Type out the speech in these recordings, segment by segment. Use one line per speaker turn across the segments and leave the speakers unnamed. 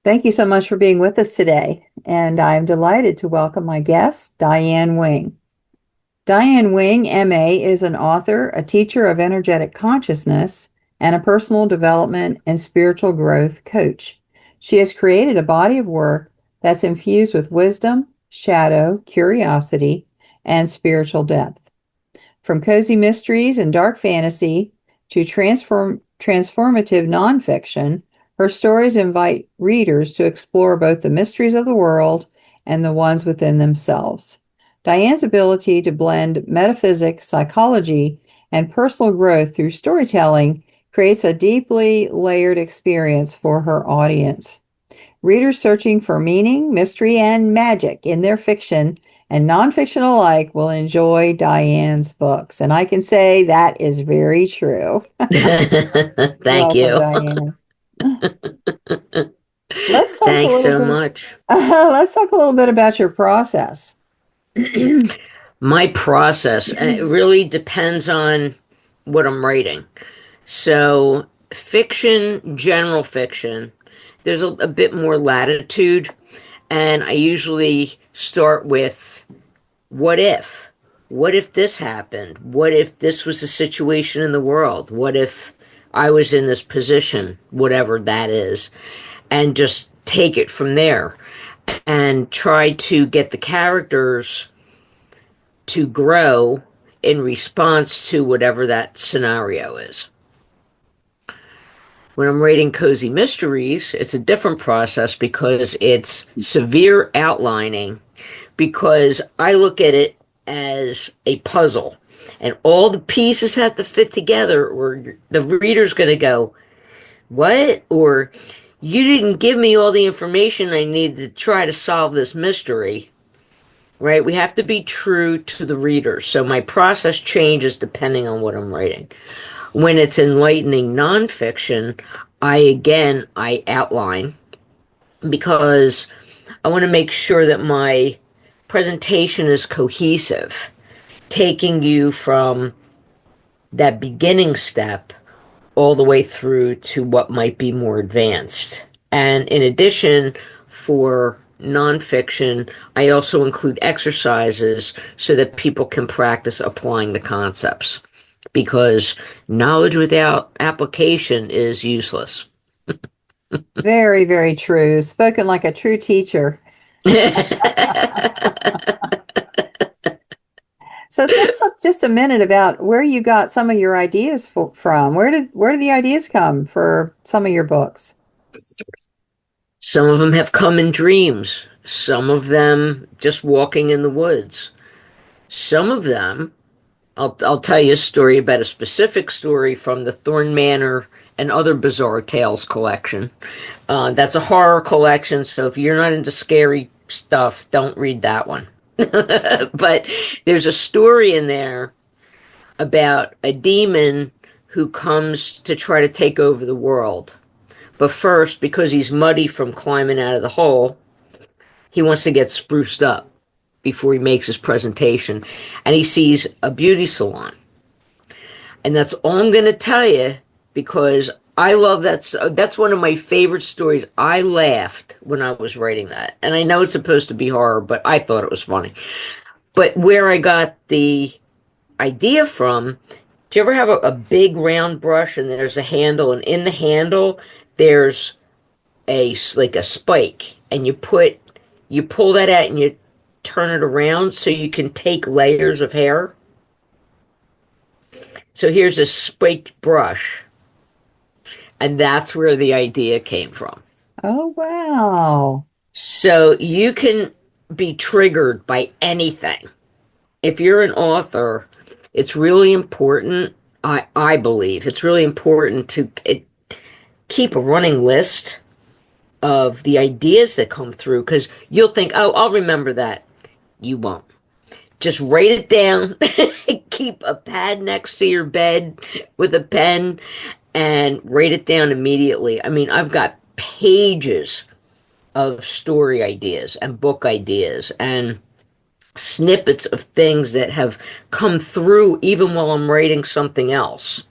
Thank you so much for being with us today, and I'm delighted to welcome my guest, Diane Wing. Diane Wing, MA, is an author, a teacher of energetic consciousness, and a personal development and spiritual growth coach. She has created a body of work that's infused with wisdom, shadow, curiosity, and spiritual depth. From cozy mysteries and dark fantasy to transformative nonfiction, her stories invite readers to explore both the mysteries of the world and the ones within themselves. Diane's ability to blend metaphysics, psychology, and personal growth through storytelling creates a deeply layered experience for her audience. Readers searching for meaning, mystery, and magic in their fiction and nonfiction alike will enjoy Diane's books. And I can say that is very true.
Thank
Welcome,
you.
Diane. Let's talk a
Thanks
little
so
bit.
much.
Let's talk a little bit about your process.
My process, it really depends on what I'm writing. So, fiction, general fiction, there's a bit more latitude, and I usually start with what if? What if this happened? What if this was the situation in the world? What if I was in this position, whatever that is, and just take it from there and try to get the characters to grow in response to whatever that scenario is. When I'm writing cozy mysteries, it's a different process because it's severe outlining, because I look at it as a puzzle and all the pieces have to fit together, or the reader's going to go, what? Or you didn't give me all the information I need to try to solve this mystery. Right? We have to be true to the reader. So my process changes depending on what I'm writing. When it's enlightening nonfiction, I outline because I want to make sure that my presentation is cohesive, taking you from that beginning step all the way through to what might be more advanced. And in addition, for nonfiction, I also include exercises so that people can practice applying the concepts, because knowledge without application is useless.
Very, very true. Spoken like a true teacher. So let's talk just a minute about where you got some of your ideas from. Where did the ideas come for some of your books?
Some of them have come in dreams, some of them just walking in the woods. Some of them, I'll tell you a story about a specific story from the Thorn Manor and Other Bizarre Tales collection. That's a horror collection, so if you're not into scary stuff, don't read that one. But there's a story in there about a demon who comes to try to take over the world. But first, because he's muddy from climbing out of the hole, he wants to get spruced up before he makes his presentation. And he sees a beauty salon. And that's all I'm going to tell you, because I love that. That's one of my favorite stories. I laughed when I was writing that. And I know it's supposed to be horror, but I thought it was funny. But where I got the idea from, do you ever have a big round brush and there's a handle, and in the handle there's like a spike, and you pull that out and you turn it around so you can take layers of hair? So here's a spiked brush, and that's where the idea came from.
Oh, wow.
So you can be triggered by anything. If you're an author, it's really important, I believe, it's really important to keep a running list of the ideas that come through, because you'll think, oh, I'll remember that. You won't. Just write it down. Keep a pad next to your bed with a pen and write it down immediately. I mean, I've got pages of story ideas and book ideas and snippets of things that have come through even while I'm writing something else.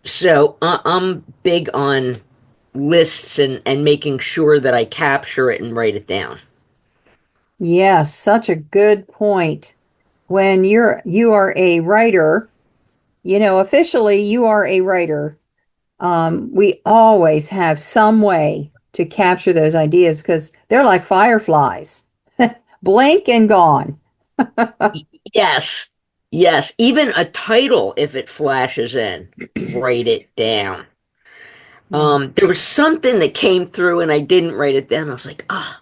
So I'm big on lists and making sure that I capture it and write it down.
Yes, such a good point. When you are a writer, officially you are a writer. We always have some way to capture those ideas because they're like fireflies. Blink and gone.
Yes. Yes. Even a title, if it flashes in, write it down.
Yeah.
There was something that came through and I didn't write it down. I was like, ah.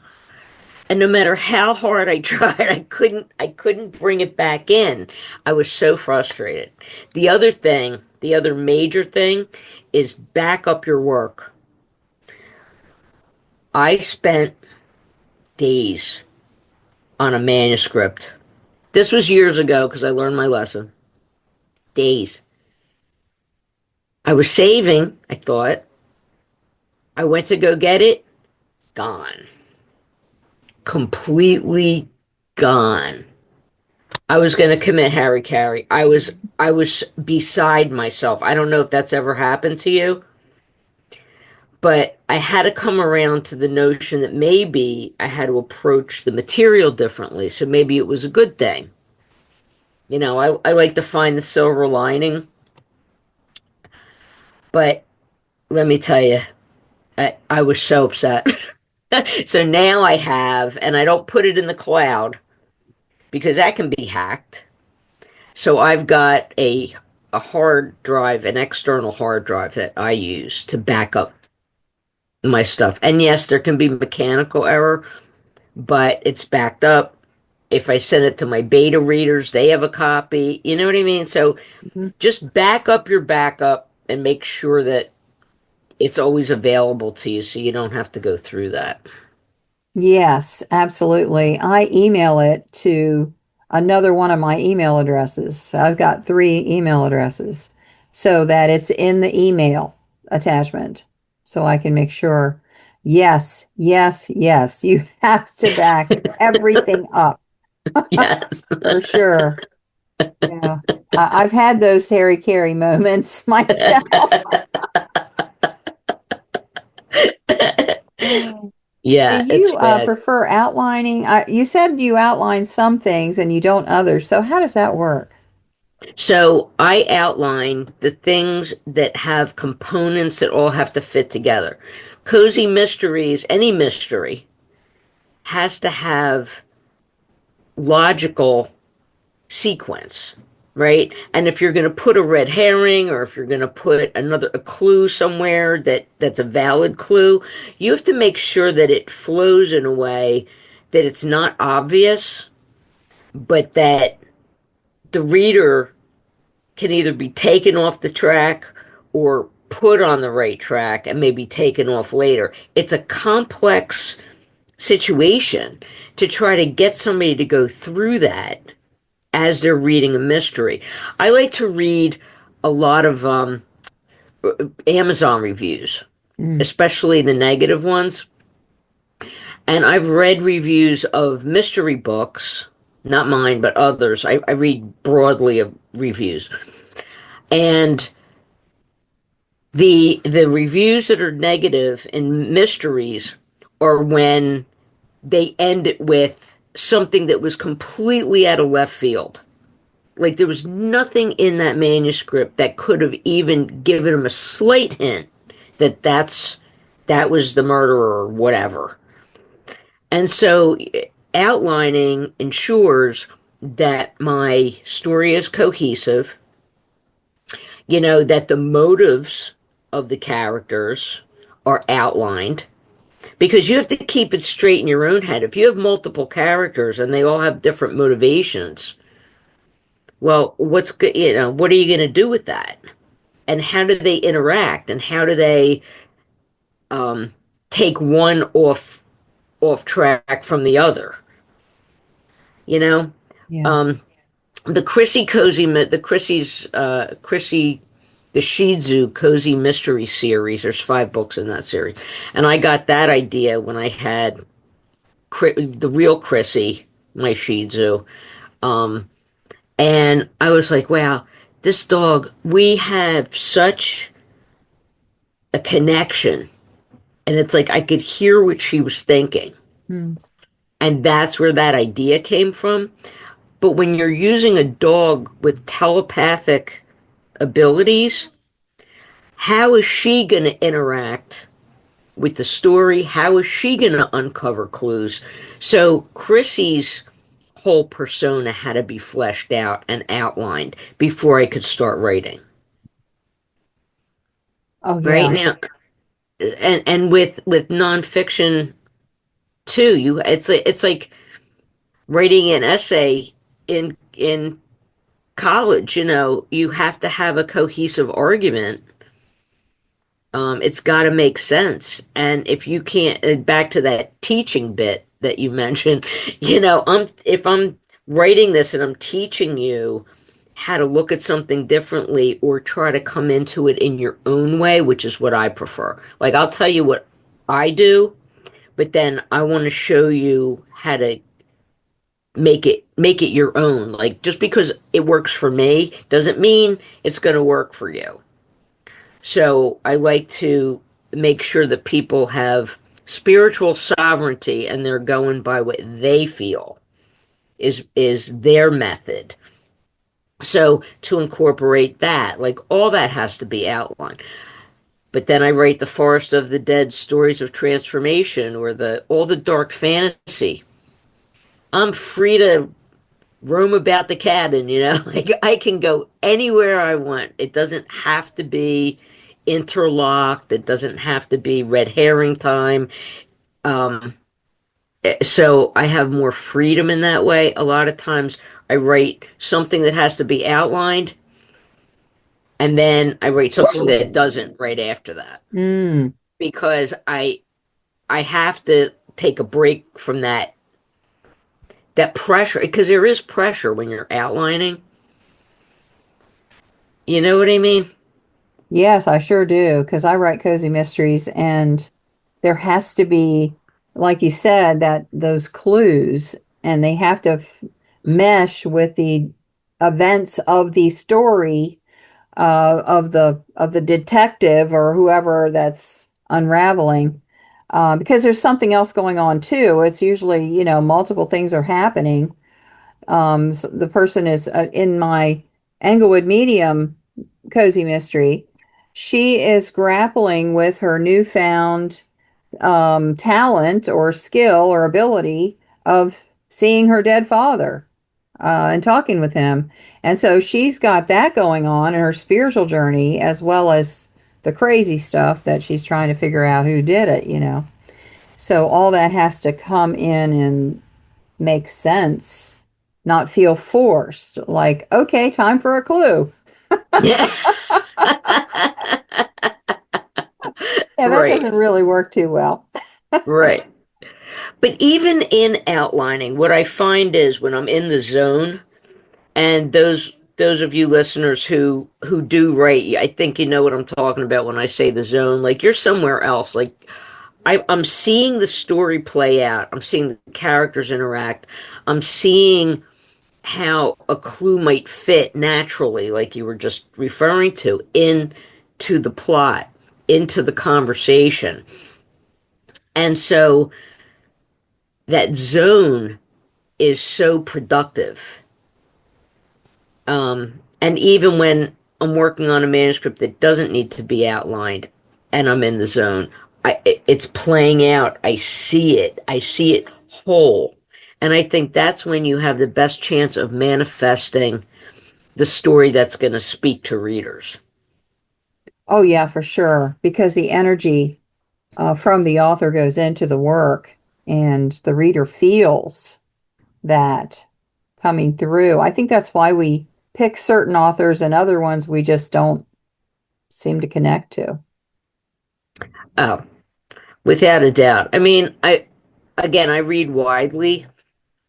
And no matter how hard I tried, I couldn't bring it back in. I was so frustrated. The other major thing is back up your work. I spent days on a manuscript. This was years ago because I learned my lesson. Days. I was saving, I thought. I went to go get it. Gone. Completely gone. I was going to commit Harry Carey. I was beside myself. I don't know if that's ever happened to you, but I had to come around to the notion that maybe I had to approach the material differently. So maybe it was a good thing. I like to find the silver lining, but let me tell you, I was so upset. So now I have, and I don't put it in the cloud because that can be hacked. So I've got a hard drive, an external hard drive that I use to back up my stuff. And yes, there can be mechanical error, but it's backed up. If I send it to my beta readers, they have a copy. You know what I mean? So
Mhm.
just back up your backup and make sure that it's always available to you so you don't have to go through that.
Yes, absolutely. I email it to another one of my email addresses. So I've got three email addresses so that it's in the email attachment. So I can make sure, yes, yes, yes, you have to back everything up
Yes.
for sure. Yeah. I've had those Harry Carey moments myself. Do
Yeah, it's
you
bad.
prefer outlining? You said you outline some things and you don't others. So how does that work?
So I outline the things that have components that all have to fit together. Cozy mysteries, any mystery, has to have logical sequence, right? And if you're going to put a red herring or if you're going to put a clue somewhere that's a valid clue, you have to make sure that it flows in a way that it's not obvious, but that the reader can either be taken off the track or put on the right track and maybe taken off later. It's a complex situation to try to get somebody to go through that as they're reading a mystery. I like to read a lot of Amazon reviews,
Mm.
especially the negative ones. And I've read reviews of mystery books, not mine, but others. I read broadly of reviews. And the reviews that are negative in mysteries are when they end it with something that was completely out of left field. Like there was nothing in that manuscript that could have even given him a slight hint that that was the murderer or whatever. And so outlining ensures that my story is cohesive, that the motives of the characters are outlined because you have to keep it straight in your own head. If you have multiple characters and they all have different motivations, well, what's good, what are you going to do with that? And how do they interact? And how do they um, take one off track from the other? You know,
Yeah.
um, the Chrissy Cozy, the Chrissy, the Shih Tzu Cozy Mystery series. There's 5 books in that series, and I got that idea when I had the real Chrissy, my Shih Tzu. Um, and I was like, wow, this dog, we have such a connection. And it's like I could hear what she was thinking.
Hmm.
And that's where that idea came from. But when you're using a dog with telepathic abilities, how is she going to interact with the story? How is she going to uncover clues? So Chrissy's whole persona had to be fleshed out and outlined before I could start writing.
Oh
Right
yeah.
now, and with nonfiction too, you it's like writing an essay in college. You know, you have to have a cohesive argument. It's got to make sense. And if you can't, back to that teaching bit that you mentioned, if I'm writing this and I'm teaching you how to look at something differently or try to come into it in your own way, which is what I prefer. Like I'll tell you what I do, but then I want to show you how to make it your own. Like just because it works for me doesn't mean it's going to work for you. So I like to make sure that people have spiritual sovereignty and they're going by what they feel is their method. So to incorporate that, like all that has to be outlined. But then I write the Forest of the Dead stories of transformation or the all the dark fantasy. I'm free to roam about the cabin, like I can go anywhere I want. It doesn't have to be interlocked. It doesn't have to be red herring time. Um, so I have more freedom in that way. A lot of times I write something that has to be outlined, and then I write something that doesn't right after that
Mm.
because I have to take a break from that pressure because there is pressure when you're outlining. You know what I mean?
Yes, I sure do, because I write cozy mysteries and there has to be, like you said, that those clues and they have to mesh with the events of the story of the detective or whoever that's unraveling. Because there's something else going on too. It's usually, multiple things are happening. So the person is in my Englewood Medium cozy mystery. She is grappling with her newfound talent or skill or ability of seeing her dead father and talking with him. And so she's got that going on in her spiritual journey as well as the crazy stuff that she's trying to figure out who did it. So all that has to come in and make sense, not feel forced. Like, okay, time for a clue.
Yeah.
Yeah, that
Right.
doesn't really work too well.
Right. But even in outlining, what I find is when I'm in the zone, and those of you listeners who do write, I think you know what I'm talking about when I say the zone. Like you're somewhere else. Like I'm seeing the story play out. I'm seeing the characters interact. I'm seeing how a clue might fit naturally, like you were just referring to, into the plot, into the conversation. And so that zone is so productive. And even when I'm working on a manuscript that doesn't need to be outlined and I'm in the zone, it's playing out. I see it. I see it whole. And I think that's when you have the best chance of manifesting the story that's going to speak to readers.
Oh, yeah, for sure. Because the energy from the author goes into the work and the reader feels that coming through. I think that's why we pick certain authors and other ones we just don't seem to connect to.
Oh, without a doubt. I mean, I read widely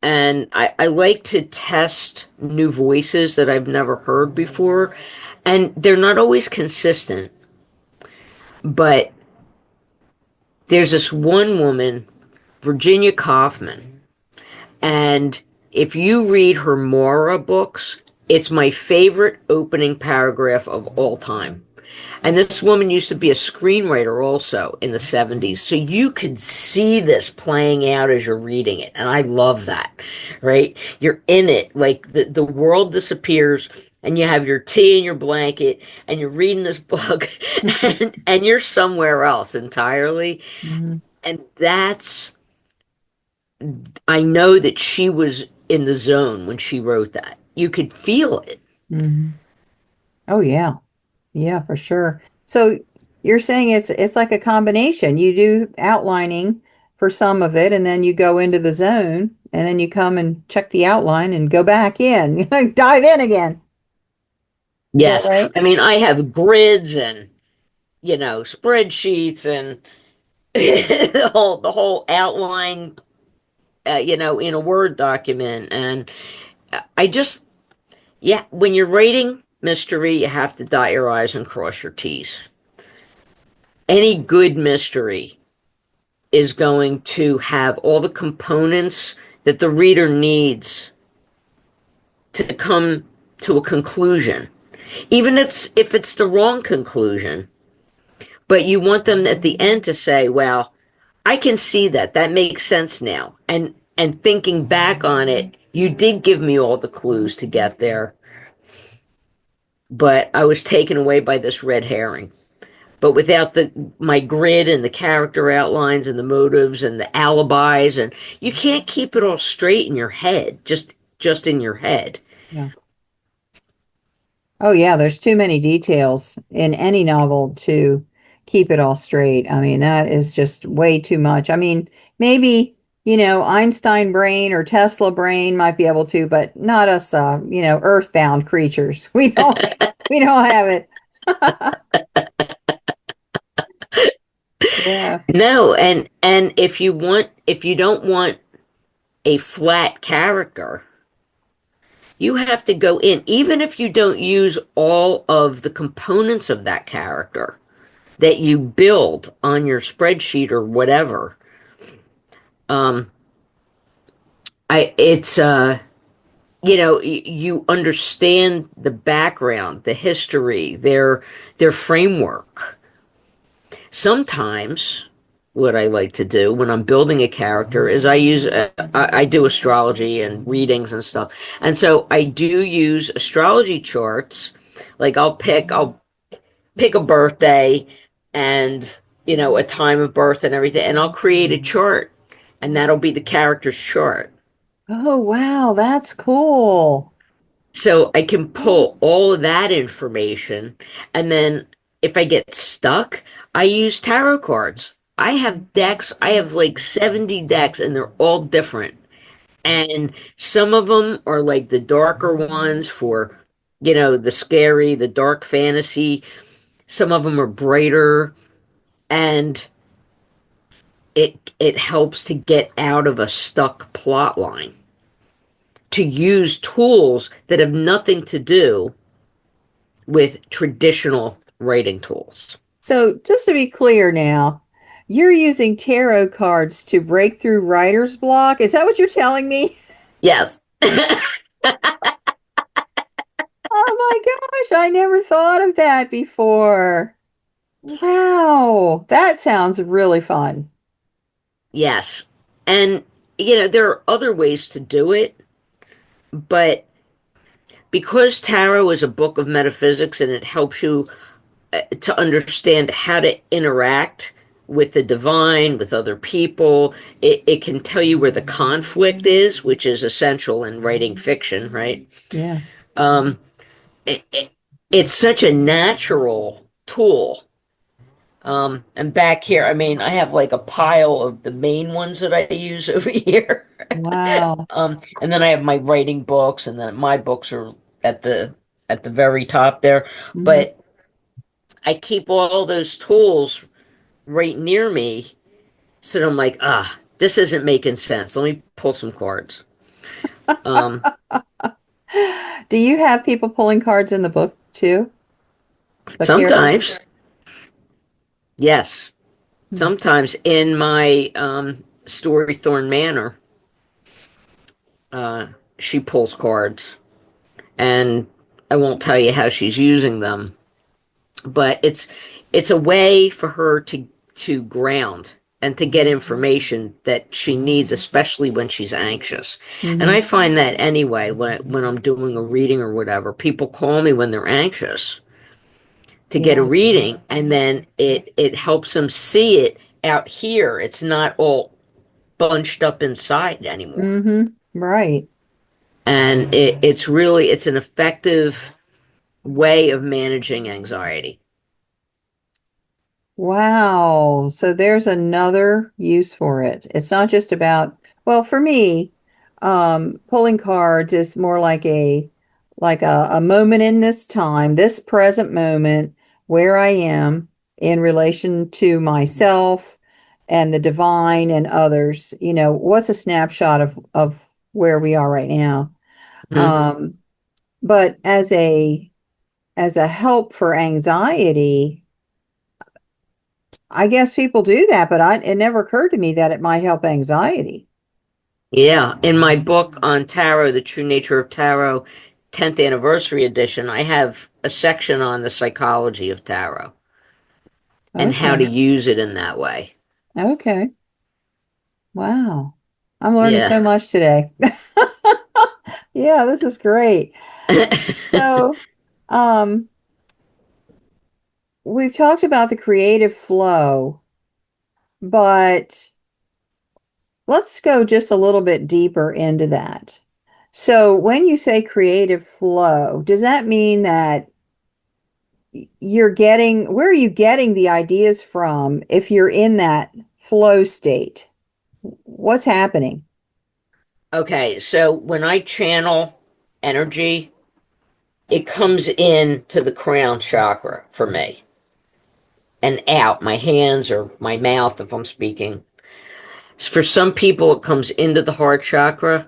and I like to test new voices that I've never heard before. And they're not always consistent, but there's this one woman, Virginia Kaufman, and if you read her Mora books, it's my favorite opening paragraph of all time. And this woman used to be a screenwriter also in the 70s. So you could see this playing out as you're reading it. And I love that, right? You're in it. Like the world disappears and you have your tea and your blanket and you're reading this book and you're somewhere else entirely.
Mhm.
And I know that she was in the zone when she wrote that. You could feel it.
Mhm. Oh yeah. Yeah, for sure. So you're saying it's like a combination. You do outlining for some of it, and then you go into the zone, and then you come and check the outline and go back in, dive in again. Is that
Yes.
right?
I mean, I have grids and, spreadsheets and the whole outline, in a Word document. And I just, yeah, when you're writing mystery, you have to dot your I's and cross your T's. Any good mystery is going to have all the components that the reader needs to come to a conclusion. Even if it's the wrong conclusion, but you want them at the end to say, well, I can see that. That makes sense now. And thinking back on it, you did give me all the clues to get there, but I was taken away by this red herring. But without the my grid and the character outlines and the motives and the alibis, and you can't keep it all straight in your head, just in your head.
Yeah. Oh yeah, there's too many details in any novel to keep it all straight. I mean, that is just way too much. I mean, maybe, Einstein brain or Tesla brain might be able to, but not us, earthbound creatures. We don't have it. Yeah.
No, and if you don't want a flat character, you have to go in, even if you don't use all of the components of that character that you build on your spreadsheet or whatever. Um, it's you understand the background, the history, their framework. Sometimes what I like to do when I'm building a character is I do astrology and readings and stuff. And so I do use astrology charts. Like I'll pick a birthday and a time of birth and everything, and I'll create a chart and that'll be the character's chart.
Oh wow, that's cool.
So I can pull all of that information, and then if I get stuck, I use tarot cards. I have decks, I have like 70 decks, and they're all different. And some of them are like the darker ones for, the scary, the dark fantasy. Some of them are brighter, and it helps to get out of a stuck plot line, to use tools that have nothing to do with traditional writing tools.
So just to be clear now, you're using tarot cards to break through writer's block. Is that what you're telling me?
Yes.
Oh my gosh, I never thought of that before. Wow, that sounds really fun.
Yes. And, there are other ways to do it, but because tarot is a book of metaphysics and it helps you to understand how to interact with the divine, with other people, it can tell you where the conflict is, which is essential in writing fiction, right?
Yes.
Um, it's such a natural tool. And back here, I mean, I have like a pile of the main ones that I use over here.
Wow.
And then I have my writing books, and then my books are at the very top there.
Mhm.
But I keep all those tools right near me, so that I'm like, this isn't making sense. Let me pull some cards. Um,
Do you have people pulling cards in the book too? The characters?
Sometimes, yes.
Hmm.
Sometimes in my Storythorn Manor, uh, she pulls cards, and I won't tell you how she's using them, but it's a way for her to ground and to get information that she needs, especially when she's anxious. And
Mm-hmm.
I find that anyway, when I'm doing a reading or whatever, people call me when they're anxious to get a
Yeah.
reading, and then it helps them see it out here. It's not all bunched up inside anymore.
Mm-hmm. Right.
And it's an effective way of managing anxiety.
Wow. So there's another use for it. It's not just about, well, for me, pulling cards is more like a moment in this time, this present moment where I am in relation to myself and the divine and others. You know, what's a snapshot of where we are right now?
Mhm.
Um, but as a help for anxiety, I guess people do that, but it never occurred to me that it might help anxiety.
Yeah, in my book on tarot, The True Nature of Tarot, 10th anniversary edition, I have a section on the psychology of tarot and how to
Okay.
use it in that way.
Okay. Wow. I'm learning
Yeah.
so much today. Yeah, this is great. So, um, we've talked about the creative flow, but let's go just a little bit deeper into that. So, when you say creative flow, does that mean that where are you getting the ideas from if you're in that flow state? What's happening?
Okay, so when I channel energy, it comes in to the crown chakra for me and out my hands or my mouth if I'm speaking. For some people, it comes into the heart chakra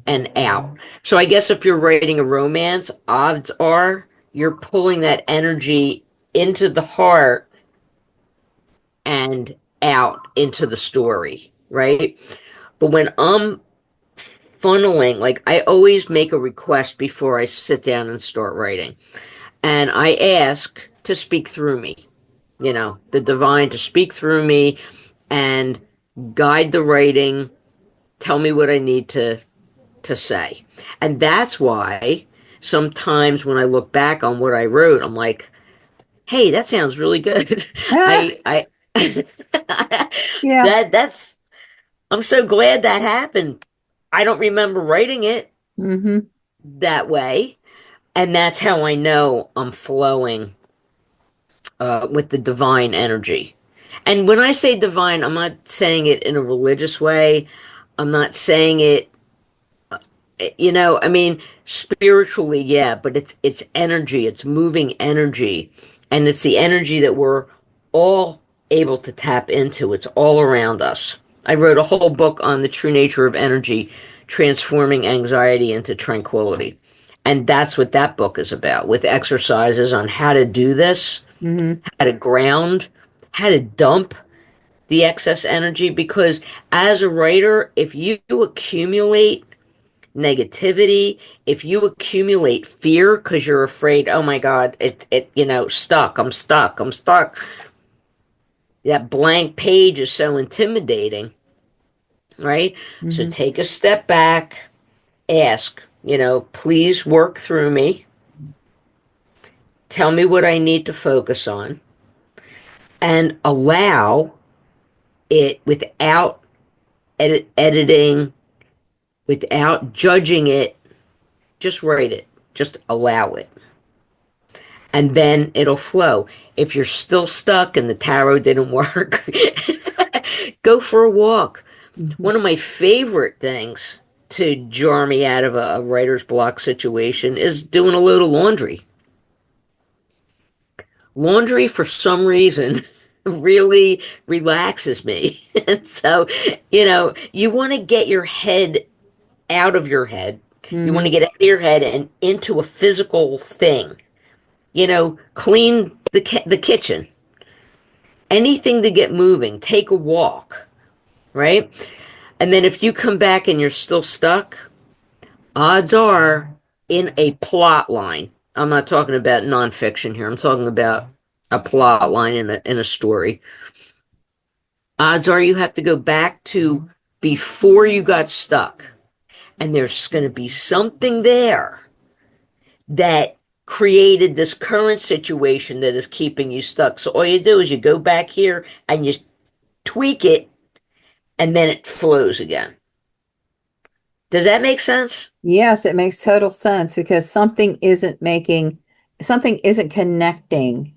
and out. So I guess if you're writing a romance, odds are you're pulling that energy into the heart and out into the story, right? But when I'm funneling, like I always make a request before I sit down and start writing. And I ask to speak through me, the divine to speak through me and guide the writing, tell me what I need to say. And that's why sometimes when I look back on what I wrote, I'm like, hey, that sounds really good.
Ah,
I
yeah.
that's I'm so glad that happened. I don't remember writing it
Mm-hmm.
that way. And that's how I know I'm flowing with the divine energy. And when I say divine, I'm not saying it in a religious way. I'm not saying it, I mean, spiritually, yeah, but it's energy, it's moving energy, and it's the energy that we're all able to tap into. It's all around us. I wrote a whole book on the true nature of energy, transforming anxiety into tranquility. And that's what that book is about, with exercises on how to do this,
Mm-hmm.
how to ground, how to dump the excess energy. Because as a writer, if you accumulate negativity, if you accumulate fear because you're afraid, oh my God, I'm stuck. That blank page is so intimidating, right? So
Mm-hmm.
take a step back, ask, please work through me, tell me what I need to focus on, and allow it without editing, without judging it. Just write it, just allow it. And then it'll flow. If you're still stuck and the tarot didn't work, go for a walk.
Mm-hmm.
One of my favorite things to jar me out of a writer's block situation is doing a load of laundry. Laundry, for some reason, really relaxes me. And so, you want to get your head out of your head. You want
Mm-hmm.
to get out of your head and into a physical thing. Clean the kitchen. Anything to get moving. Take a walk, right? And then if you come back and you're still stuck, odds are in a plot line. I'm not talking about nonfiction here. I'm talking about a plot line in a story. Odds are you have to go back to before you got stuck, and there's going to be something there that created this current situation that is keeping you stuck. So all you do is you go back here and you tweak it, and then it flows again. Does that make sense?
Yes, it makes total sense because something isn't connecting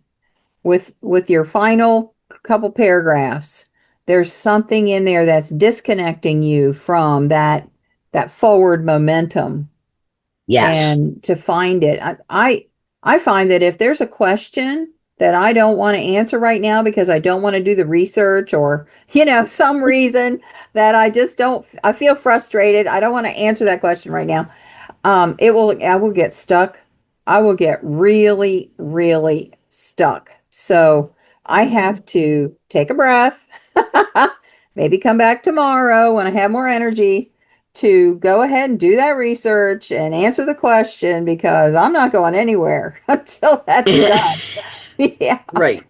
with your final couple paragraphs. There's something in there that's disconnecting you from that forward momentum.
Yes.
And to find it, I find that if there's a question that I don't want to answer right now because I don't want to do the research or, some reason that I feel frustrated. I don't want to answer that question right now. I will get stuck. I will get really, really stuck. So I have to take a breath, maybe come back tomorrow when I have more energy to go ahead and do that research and answer the question because I'm not going anywhere until that's done. Yeah.
Right.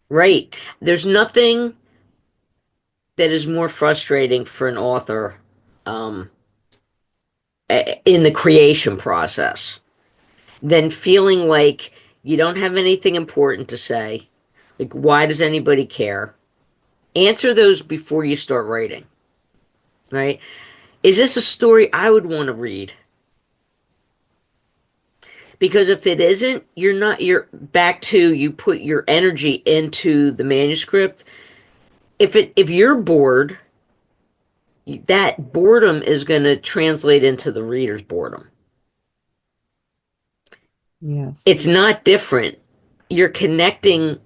Right. There's nothing that is more frustrating for an author um, in the creation process than feeling like you don't have anything important to say. Like, why does anybody care? Answer those before you start writing, right? Is this a story I would want to read? Because if it isn't, you're back to you put your energy into the manuscript. If you're bored, that boredom is going to translate into the reader's boredom.
Yes.
It's not different. You're connecting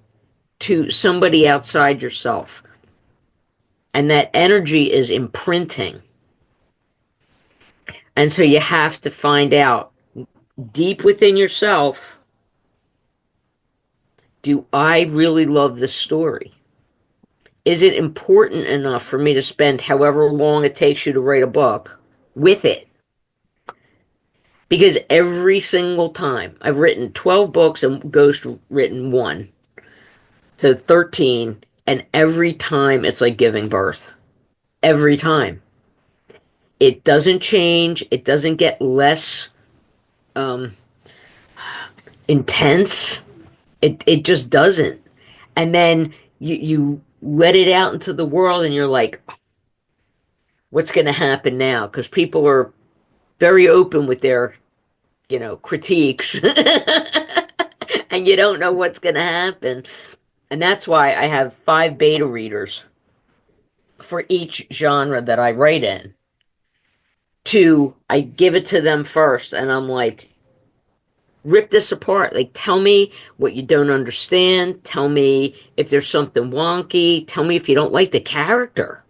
to somebody outside yourself, and that energy is imprinting. And so you have to find out deep within yourself, do I really love this story? Is it important enough for me to spend however long it takes you to write a book with it? Because every single time I've written 12 books and ghost written one, so 13, and every time it's like giving birth. Every time. It doesn't change, it doesn't get less um, intense. It just doesn't. And then you let it out into the world and you're like, what's going to happen now? Because people are very open with their, critiques. And you don't know what's going to happen. And that's why I have 5 beta readers for each genre that I write in. Two, I give it to them first, and I'm like, rip this apart. Like, tell me what you don't understand. Tell me if there's something wonky. Tell me if you don't like the character.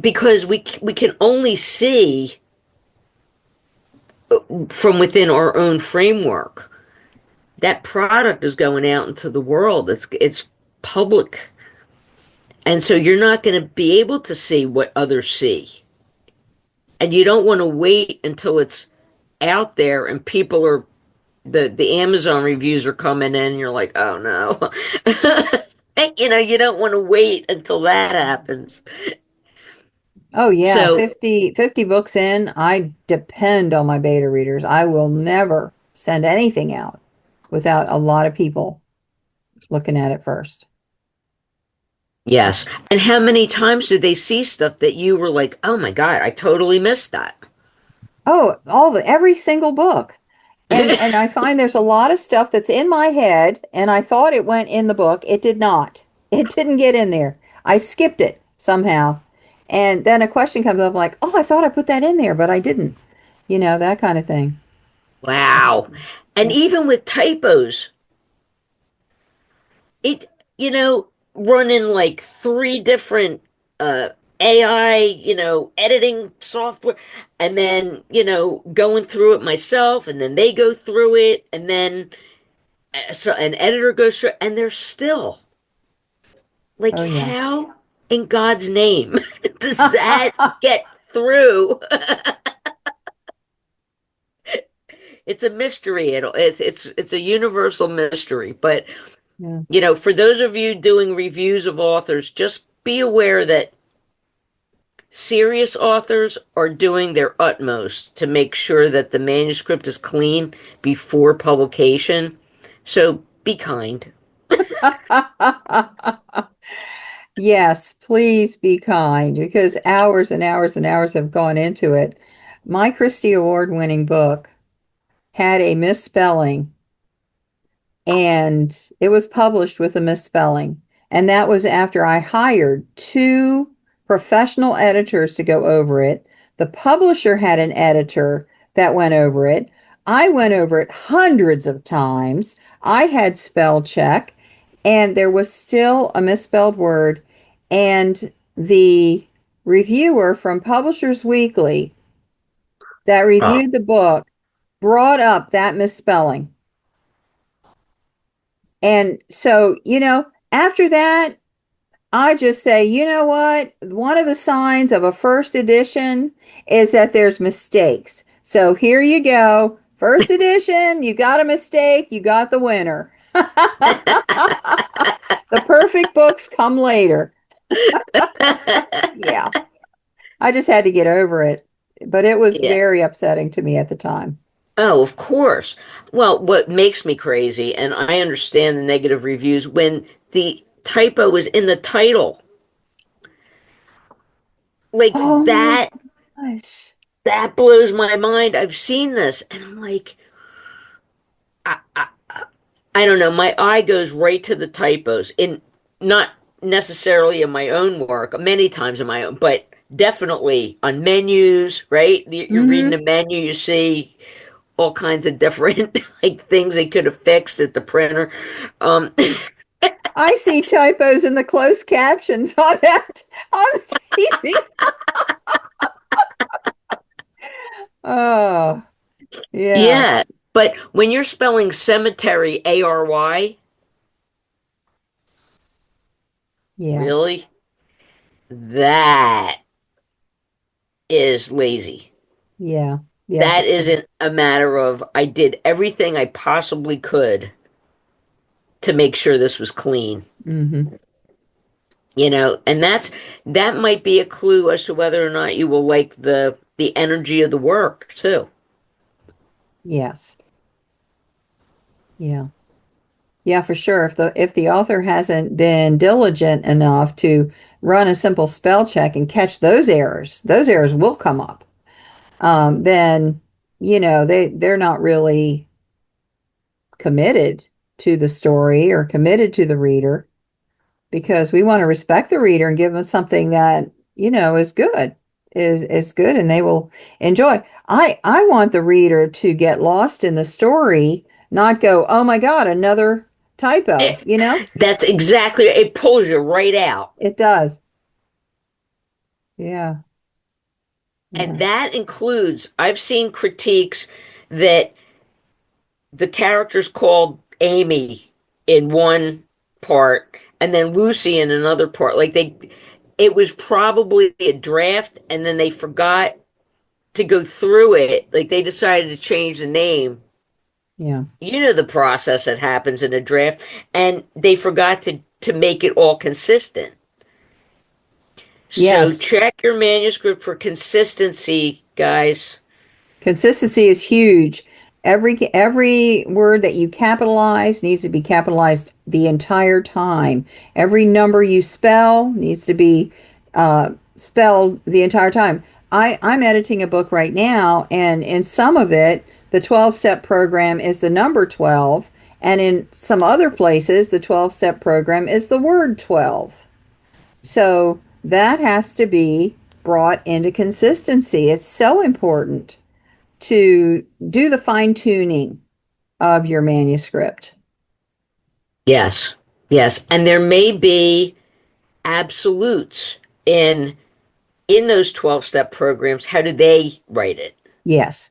Because we can only see from within our own framework. That product is going out into the world. It's public. And so you're not going to be able to see what others see. And you don't want to wait until it's out there and people are the Amazon reviews are coming in and you're like, "Oh no." You don't want to wait until that happens.
Oh yeah,
So,
50 books in, I depend on my beta readers. I will never send anything out without a lot of people looking at it first.
yes. And how many times did they see stuff that you were like, "Oh my God, I totally missed that."
Oh, every single book. And I find there's a lot of stuff that's in my head and I thought it went in the book. It did not. It didn't get in there. I skipped it somehow. And then a question comes up like, "Oh, I thought I put that in there, but I didn't." That kind of thing.
Wow. And
Yeah.
even with typos, it, running like 3 different AI, editing software, and then, going through it myself, and then they go through it, and then so an editor goes through, and they're still like,
Oh yeah.
how in God's name does that get through? It's a mystery. It's a universal mystery. But
Yeah.
for those of you doing reviews of authors, just be aware that serious authors are doing their utmost to make sure that the manuscript is clean before publication. So be kind.
Yes, please be kind because hours and hours and hours have gone into it. My Christie Award winning book had a misspelling and it was published with a misspelling. And that was after I hired two professional editors to go over it. The publisher had an editor that went over it. I went over it hundreds of times. I had spell check, and there was still a misspelled word. And the reviewer from Publishers Weekly that
Oh,
reviewed the book brought up that misspelling. And so, after that, I just say, you know what? One of the signs of a first edition is that there's mistakes. So here you go. First edition, you got a mistake, you got the winner. The perfect books come later. Yeah, I just had to get over it. But it was
yeah.
very upsetting to me at the time.
Oh, of course. Well, what makes me crazy, and I understand the negative reviews, when the typo is in the title, like
Oh my
that,
gosh.
that blows my mind. I've seen this, and I'm like, I don't know. My eye goes right to the typos in not necessarily in my own work, many times in my own, but definitely on menus, right? You're reading
Hmm.
a menu, you see all kinds of different like things they could have fixed at the printer. Um,
I see typos in the closed captions on that on the TV. Oh, yeah,
yeah, but when you're spelling cemetery ARY,
yeah,
really, that is lazy.
yeah, yeah, for
That
sure.
isn't a matter of I did everything I possibly could to make sure this was clean,
Hmm.
and that might be a clue as to whether or not you will like the energy of the work too.
Yes, yeah, yeah, for sure. If the author hasn't been diligent enough to run a simple spell check and catch those errors will come up. Then they're not really committed to the story or committed to the reader, because we want to respect the reader and give them something that is good, is good, and they will enjoy. I want the reader to get lost in the story, not go, oh my God, another typo.
That's exactly it. Pulls you right out.
It does. Yeah,
And
yeah,
that includes, I've seen critiques that the character's called Amy in one part and then Lucy in another part. Like it was probably a draft and then they forgot to go through it. Like they decided to change the name.
yeah.
You know the process that happens in a draft, and they forgot to make it all consistent. So
Yes.
check your manuscript for consistency, guys.
Consistency is huge. Every word that you capitalize needs to be capitalized the entire time. Every number you spell needs to be spelled the entire time. I'm editing a book right now, and in some of it, the 12-step program is the number 12, and in some other places, the 12-step program is the word 12. So that has to be brought into consistency. It's so important to do the fine tuning of your manuscript.
Yes, yes, and there may be absolutes in those 12-step programs. How do they write it?
Yes.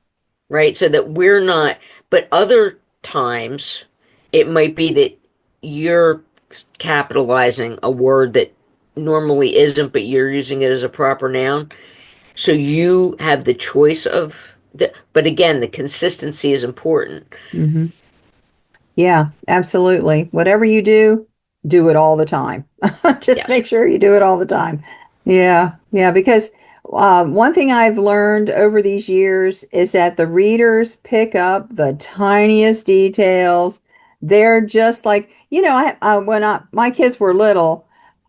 Right? So that we're not, but other times it might be that you're capitalizing a word that normally isn't, but you're using it as a proper noun. So you have the choice of But again, the consistency is important.
Hmm. Yeah, absolutely. Whatever you do it all the time. Just
Yes.
make sure you do it all the time. Yeah, yeah, because one thing I've learned over these years is that the readers pick up the tiniest details. They're just like, my kids were little,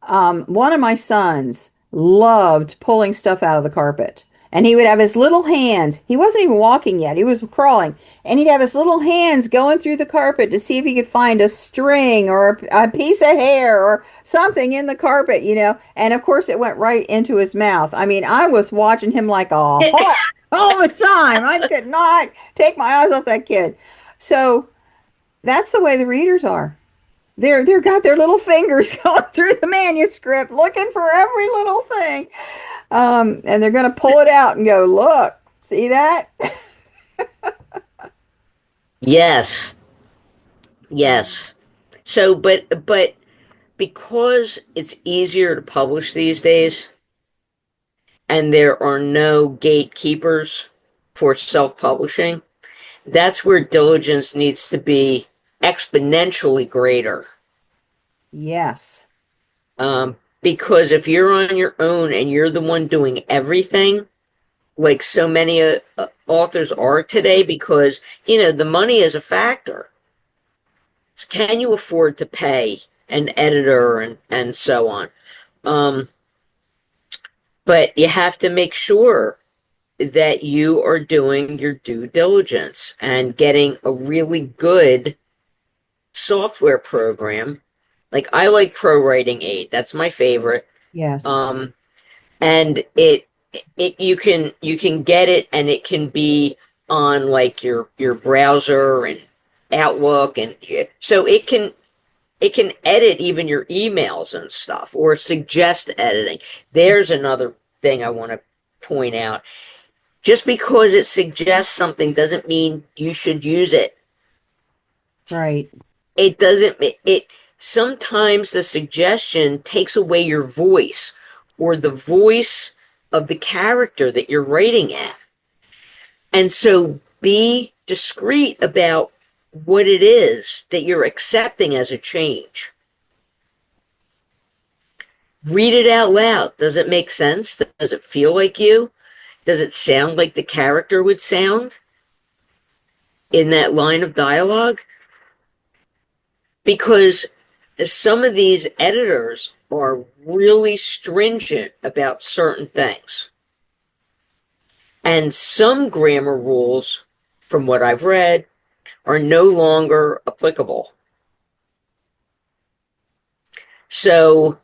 one of my sons loved pulling stuff out of the carpet. And he would have his little hands. He wasn't even walking yet. He was crawling. And he'd have his little hands going through the carpet to see if he could find a string or a piece of hair or something in the carpet. And of course, it went right into his mouth. I mean, I was watching him like a hawk all the time. I could not take my eyes off that kid. So that's the way the readers are. They're got their little fingers going through the manuscript looking for every little thing. And they're going to pull it out and go, look, see that?
Yes. Yes. So, but because it's easier to publish these days, and there are no gatekeepers for self-publishing, that's where diligence needs to be exponentially greater.
Yes.
Because if you're on your own and you're the one doing everything, like so many authors are today, because, the money is a factor. Can you afford to pay an editor and so on? Um, but you have to make sure that you are doing your due diligence and getting a really good software program. Like I like Pro Writing 8. That's my favorite.
Yes.
Um, and it you can get it and it can be on like your browser and Outlook, and so it can edit even your emails and stuff or suggest editing. There's another thing I want to point out. Just because it suggests something doesn't mean you should use it.
Right.
It doesn't, it sometimes the suggestion takes away your voice or the voice of the character that you're writing at. And so be discreet about what it is that you're accepting as a change. Read it out loud. Does it make sense? Does it feel like you? Does it sound like the character would sound in that line of dialogue? Because some of these editors are really stringent about certain things. And some grammar rules, from what I've read, are no longer applicable. So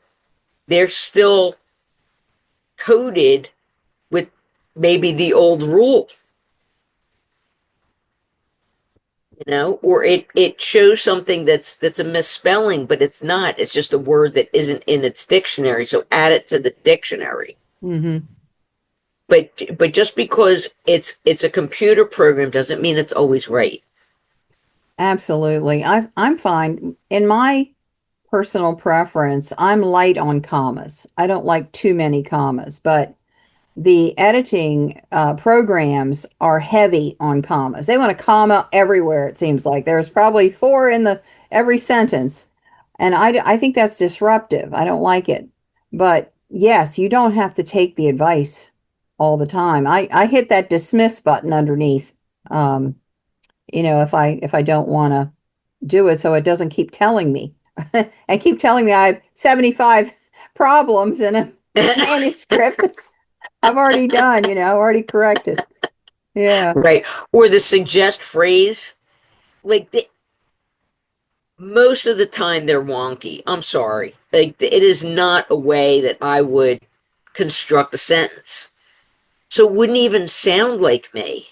they're still coded with maybe the old rule, or it shows something that's a misspelling, but it's not. It's just a word that isn't in its dictionary, so add it to the dictionary.
Hmm.
But just because it's a computer program doesn't mean it's always right.
Absolutely. I'm fine. In my personal preference, I'm light on commas. I don't like too many commas, but the editing programs are heavy on commas. They want a comma everywhere, it seems like. There's probably four in the every sentence. And I think that's disruptive. I don't like it. But yes, you don't have to take the advice all the time. I hit that dismiss button underneath, um, if I don't want to do it so it doesn't keep telling me and keep telling me I have 75 problems in a manuscript I've already done, already corrected. Yeah.
Right. Or the suggest phrase, like most of the time they're wonky. I'm sorry. Like it is not a way that I would construct a sentence. So it wouldn't even sound like me.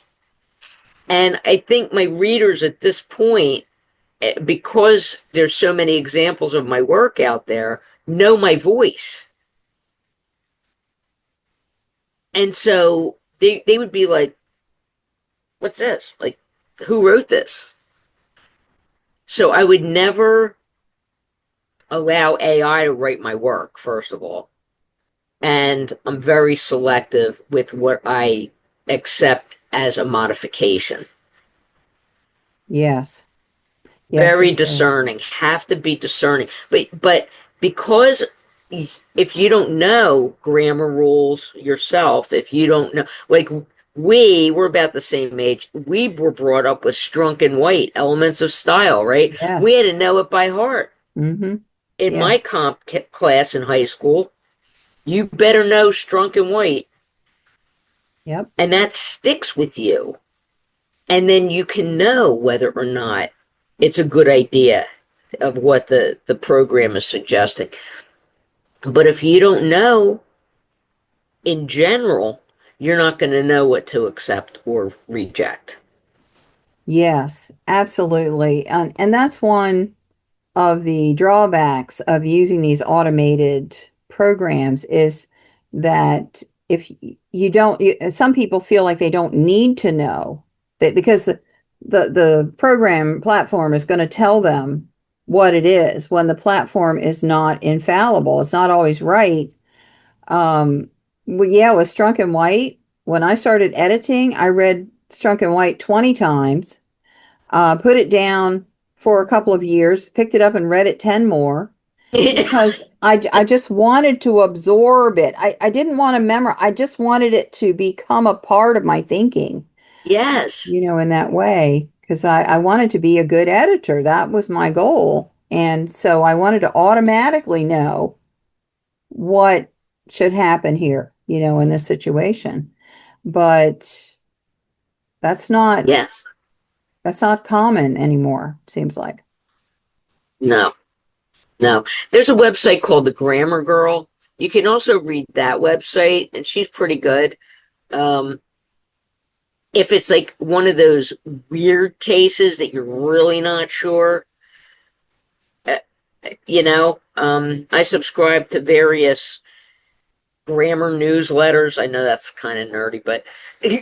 And I think my readers at this point, because there's so many examples of my work out there, know my voice. And so they would be like, what's this? Like, who wrote this? So I would never allow AI to write my work, first of all. And I'm very selective with what I accept as a modification.
Yes. Yes, for
Very
sure.
discerning, have to be discerning. But because if you don't know grammar rules yourself, if you don't know, like we're about the same age. We were brought up with Strunk and White, Elements of Style, right? We had
Yes.
to know it by heart.
Mm-hmm.
In my
Yes.
comp class in high school, you better know Strunk and White,
Yep.
and that sticks with you. And then you can know whether or not it's a good idea of what the program is suggesting. But if you don't know in general, you're not going to know what to accept or reject.
Yes, absolutely. And that's one of the drawbacks of using these automated programs is that if you don't, some people feel like they don't need to know that because the program platform is going to tell them what it is when the platform is not infallible. It's not always right. Yeah, with Strunk and White, when I started editing, I read Strunk and White 20 times, put it down for a couple of years, picked it up and read it 10 more because I just wanted to absorb it. I didn't want to memorize. I just wanted it to become a part of my thinking,
Yes.
in that way, because I wanted to be a good editor. That was my goal. And so I wanted to automatically know what should happen here, in this situation. But that's not
Yes.
that's not common anymore, seems like.
No. No. There's a website called The Grammar Girl. You can also read that website, and she's pretty good. Um, if it's like one of those weird cases that you're really not sure, uh, I subscribe to various grammar newsletters. I know that's kind of nerdy, but you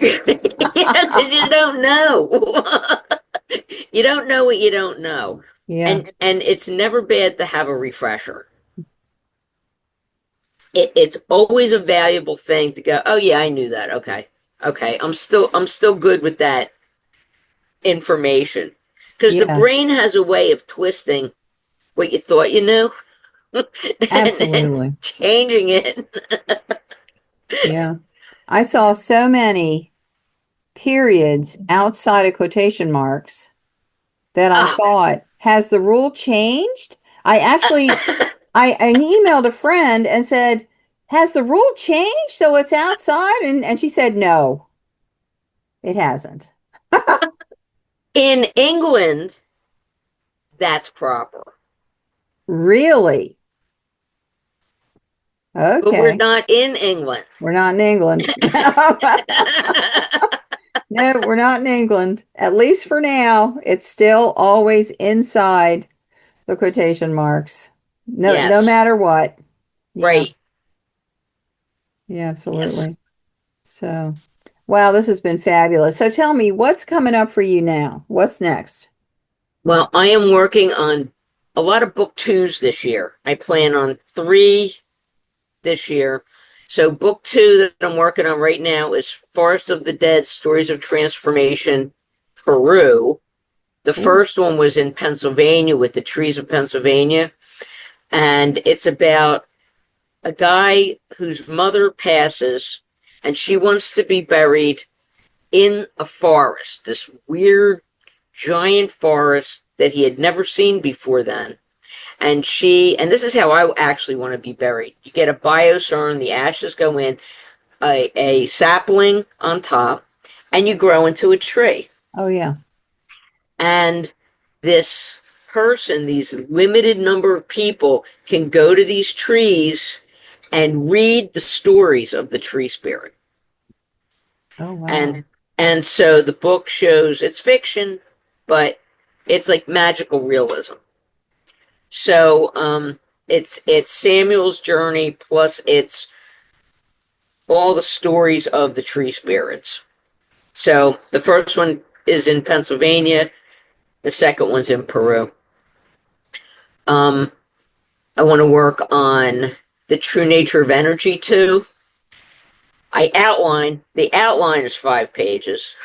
don't know. You don't know what you don't know.
Yeah.
And it's never bad to have a refresher. It's always a valuable thing to go, oh yeah, I knew that. Okay. Okay. I'm still good with that information. Because the
Yes,
brain has a way of twisting what you thought you knew and then
absolutely.
changing it.
Yeah. I saw so many periods outside of quotation marks that I
Oh,
thought, has the rule changed? I actually I emailed a friend and said, has the rule changed so it's outside? And she said, no, it hasn't.
in England, that's proper.
Really?
But we're
Okay.
not in England.
We're not in England. No, we're not in England. At least for now, it's still always inside the quotation marks. No
Yes,
matter what. Yeah.
right.
Yeah,
Yes.
absolutely. So, wow, this has been fabulous. So tell me, what's coming up for you now? What's next?
Well, I am working on a lot of book twos this year. I plan on three this year. So, book two that I'm working on right now is Forest of the Dead Stories of Transformation, Peru. The
Ooh.
first one was in Pennsylvania with the trees of Pennsylvania. And it's about a guy whose mother passes and she wants to be buried in a forest, this weird giant forest that he had never seen before then. And this is how I actually want to be buried. You get a biosurn, the ashes go in, a sapling on top, and you grow into a tree.
Oh, yeah.
And this person, these limited number of people, can go to these trees and read the stories of the tree spirit.
Oh, wow.
And and so the book shows it's fiction, but it's like magical realism. So it's Samuel's journey plus it's all the stories of the tree spirits. So the first one is in Pennsylvania, the second one's in Peru. Um, I want to work on the true nature of energy too. The outline is 5 pages.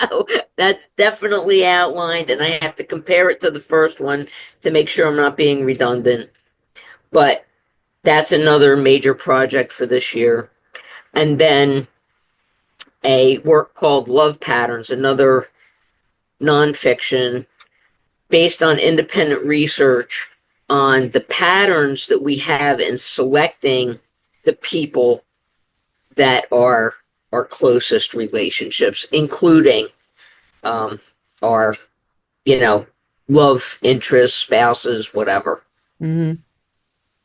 So that's definitely outlined, and I have to compare it to the first one to make sure I'm not being redundant. But that's another major project for this year. And then a work called Love Patterns, another nonfiction based on independent research on the patterns that we have in selecting the people that are our closest relationships, including our, love interests, spouses, whatever.
Hmm.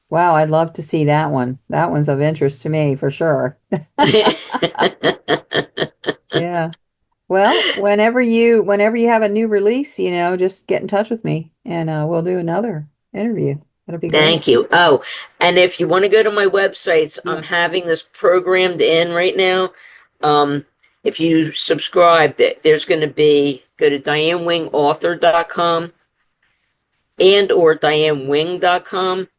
Wow, I'd love to see that one. That one's of interest to me for sure. Yeah. Well, whenever you have a new release, just get in touch with me and we'll do another interview. That'll be great.
Thank you. Oh, and if you want to go to my websites, I'm
Yes.
having this programmed in right now. If you subscribe, there's going to be go to dianewingauthor.com and or dianewing.com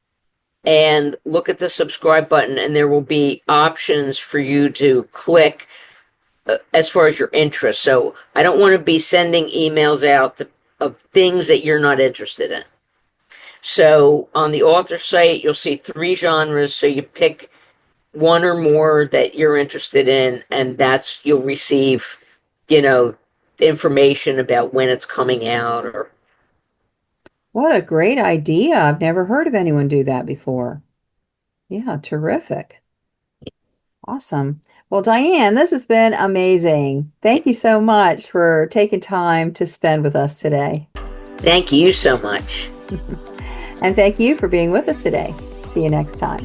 and look at the subscribe button, and there will be options for you to click as far as your interest. So I don't want to be sending emails out of things that you're not interested in. So on the author site, you'll see 3 genres. So you pick one or more that you're interested in, and you'll receive, you know, information about when it's coming out. Or
What a great idea. I've never heard of anyone do that before. Yeah, terrific. Awesome. Well, Diane, this has been amazing. Thank you so much for taking time to spend with us today.
Thank you so much.
And thank you for being with us today. See you next time.